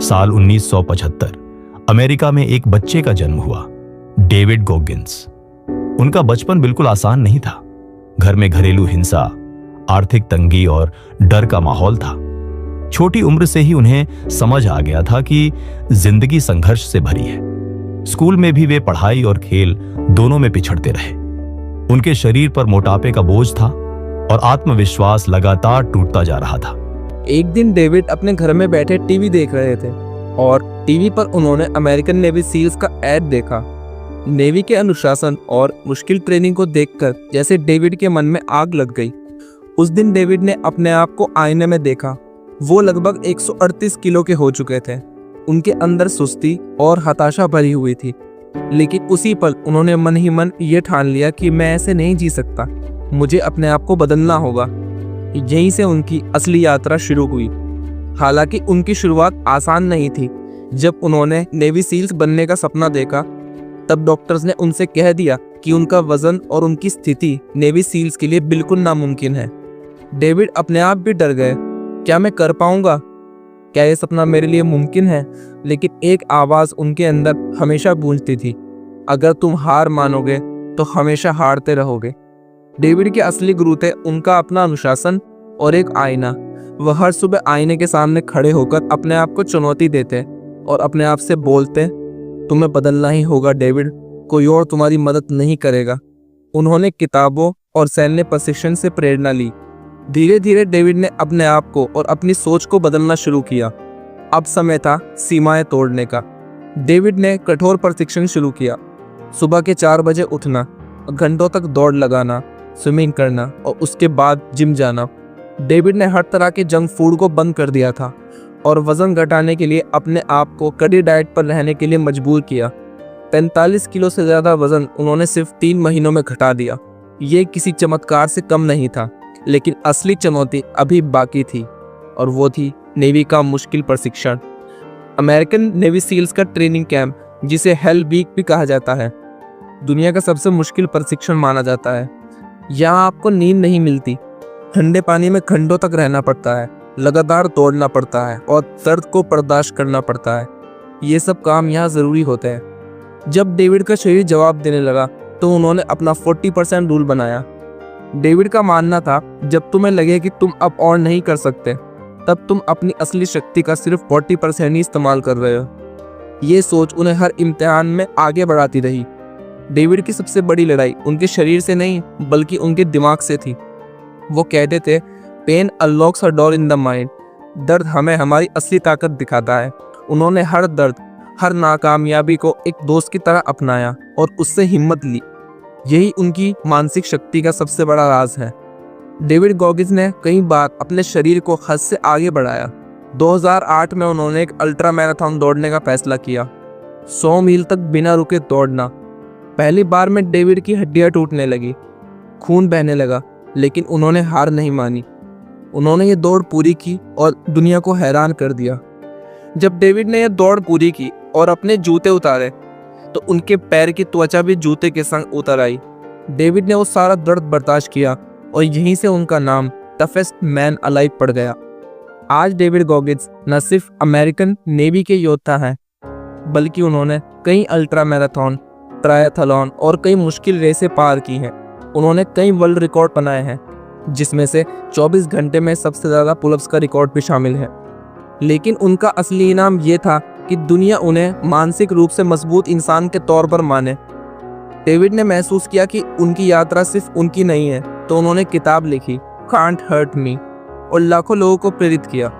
साल 1975 अमेरिका में एक बच्चे का जन्म हुआ, डेविड गॉगिंस। उनका बचपन बिल्कुल आसान नहीं था। घर में घरेलू हिंसा, आर्थिक तंगी और डर का माहौल था। छोटी उम्र से ही उन्हें समझ आ गया था कि जिंदगी संघर्ष से भरी है। स्कूल में भी वे पढ़ाई और खेल दोनों में पिछड़ते रहे। उनके शरीर पर मोटापे का बोझ था और आत्मविश्वास लगातार टूटता जा रहा था। एक दिन डेविड अपने घर में बैठे टीवी देख रहे थे और टीवी पर उन्होंने अमेरिकन नेवी सील्स का ऐड देखा। नेवी के अनुशासन और मुश्किल ट्रेनिंग को देखकर जैसे डेविड के मन में आग लग गई। उस दिन डेविड ने अपने आप को आईने में देखा। वो लगभग 138 किलो के हो चुके थे। उनके अंदर सुस्ती और हताशा भरी हुई थी, लेकिन उसी पल उन्होंने मन ही मन ये ठान लिया कि मैं ऐसे नहीं जी सकता, मुझे अपने आप को बदलना होगा। यहीं से उनकी असली यात्रा शुरू हुई। हालांकि उनकी शुरुआत आसान नहीं थी। जब उन्होंने नेवी सील्स बनने का सपना देखा, तब डॉक्टर्स ने उनसे कह दिया कि उनका वजन और उनकी स्थिति नेवी सील्स के लिए बिल्कुल नामुमकिन है। डेविड अपने आप भी डर गए। क्या मैं कर पाऊंगा? क्या ये सपना मेरे लिए मुमकिन है? लेकिन एक आवाज़ उनके अंदर हमेशा गूंजती थी, अगर तुम हार मानोगे तो हमेशा हारते रहोगे। डेविड के असली गुरु थे उनका अपना अनुशासन और एक आईना। वह हर सुबह आईने के सामने खड़े होकर अपने आप को चुनौती देते और अपने आप से बोलते, तुम्हें बदलना ही होगा डेविड, कोई और तुम्हारी मदद नहीं करेगा। उन्होंने किताबों और सैन्य प्रशिक्षण से प्रेरणा ली। धीरे धीरे डेविड ने अपने आप को और अपनी सोच को बदलना शुरू किया। अब समय था सीमाएं तोड़ने का। डेविड ने कठोर प्रशिक्षण शुरू किया। सुबह के 4 बजे उठना, घंटों तक दौड़ लगाना, स्विमिंग करना और उसके बाद जिम जाना। डेविड ने हर तरह के जंक फूड को बंद कर दिया था और वजन घटाने के लिए अपने आप को कड़ी डाइट पर रहने के लिए मजबूर किया। 45 किलो से ज़्यादा वजन उन्होंने सिर्फ 3 महीनों में घटा दिया। ये किसी चमत्कार से कम नहीं था, लेकिन असली चुनौती अभी बाकी थी और वो थी नेवी का मुश्किल प्रशिक्षण। अमेरिकन नेवी सील्स का ट्रेनिंग कैंप, जिसे हेल वीक भी कहा जाता है, दुनिया का सबसे मुश्किल प्रशिक्षण माना जाता है। यहाँ आपको नींद नहीं मिलती, ठंडे पानी में घंटों तक रहना पड़ता है, लगातार दौड़ना पड़ता है और दर्द को बर्दाश्त करना पड़ता है। ये सब काम यहाँ ज़रूरी होते हैं। जब डेविड का शरीर जवाब देने लगा तो उन्होंने अपना 40% रूल बनाया। डेविड का मानना था, जब तुम्हें लगे कि तुम अब और नहीं कर सकते, तब तुम अपनी असली शक्ति का सिर्फ 40% ही इस्तेमाल कर रहे हो। ये सोच उन्हें हर इम्तिहान में आगे बढ़ाती रही। डेविड की सबसे बड़ी लड़ाई उनके शरीर से नहीं बल्कि उनके दिमाग से थी। वो कहते थे, pain unlocks a door in the mind. दर्द हमें हमारी असली ताकत दिखाता है। उन्होंने हर दर्द, हर नाकामयाबी को एक दोस्त की तरह अपनाया और उससे हिम्मत ली। यही उनकी मानसिक शक्ति का सबसे बड़ा राज है। डेविड गॉगिंस ने कई बार अपने शरीर को हद से आगे बढ़ाया। 2008 में उन्होंने एक अल्ट्रा मैराथन दौड़ने का फैसला किया, 100 मील तक बिना रुके दौड़ना। पहली बार में डेविड की हड्डियां टूटने लगी, खून बहने लगा, लेकिन उन्होंने हार नहीं मानी। उन्होंने ये दौड़ पूरी की और दुनिया को हैरान कर दिया। जब डेविड ने यह दौड़ पूरी की और अपने जूते उतारे तो उनके पैर की त्वचा भी जूते के संग उतर आई। डेविड ने वो सारा दर्द बर्दाश्त किया और यहीं से उनका नाम टफेस्ट मैन अलाइव पड़ गया। आज डेविड गॉगिंस न सिर्फ अमेरिकन नेवी के योद्धा हैं, बल्कि उन्होंने कई अल्ट्रा मैराथन, ट्रायथलॉन और कई मुश्किल रेसें पार की हैं। उन्होंने कई वर्ल्ड रिकॉर्ड बनाए हैं, जिसमें से 24 घंटे में सबसे ज़्यादा पुलअप्स का रिकॉर्ड भी शामिल है। लेकिन उनका असली इनाम ये था कि दुनिया उन्हें मानसिक रूप से मजबूत इंसान के तौर पर माने। डेविड ने महसूस किया कि उनकी यात्रा सिर्फ उनकी नहीं है, तो उन्होंने किताब लिखी, कांट हर्ट मी, और लाखों लोगों को प्रेरित किया।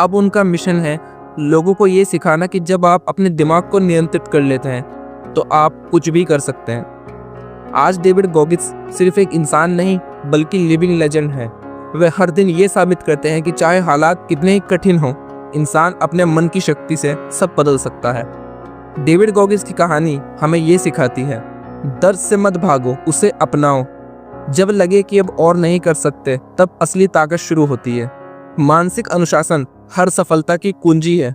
अब उनका मिशन है लोगों को ये सिखाना कि जब आप अपने दिमाग को नियंत्रित कर लेते हैं तो आप कुछ भी कर सकते हैं। आज डेविड गॉगिंस सिर्फ एक इंसान नहीं बल्कि लिविंग लेजेंड है। वे हर दिन ये साबित करते हैं कि चाहे हालात कितने ही कठिन हों, इंसान अपने मन की शक्ति से सब बदल सकता है। डेविड गॉगिंस की कहानी हमें ये सिखाती है, दर्द से मत भागो, उसे अपनाओ। जब लगे कि अब और नहीं कर सकते, तब असली ताकत शुरू होती है। मानसिक अनुशासन हर सफलता की कुंजी है।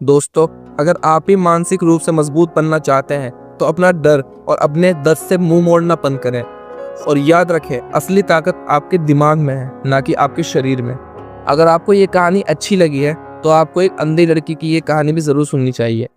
दोस्तों, अगर आप भी मानसिक रूप से मजबूत बनना चाहते हैं तो अपना डर और अपने दर्द से मुंह मोड़ना बंद करें और याद रखें, असली ताकत आपके दिमाग में है, ना कि आपके शरीर में। अगर आपको ये कहानी अच्छी लगी है तो आपको एक अंधी लड़की की ये कहानी भी ज़रूर सुननी चाहिए।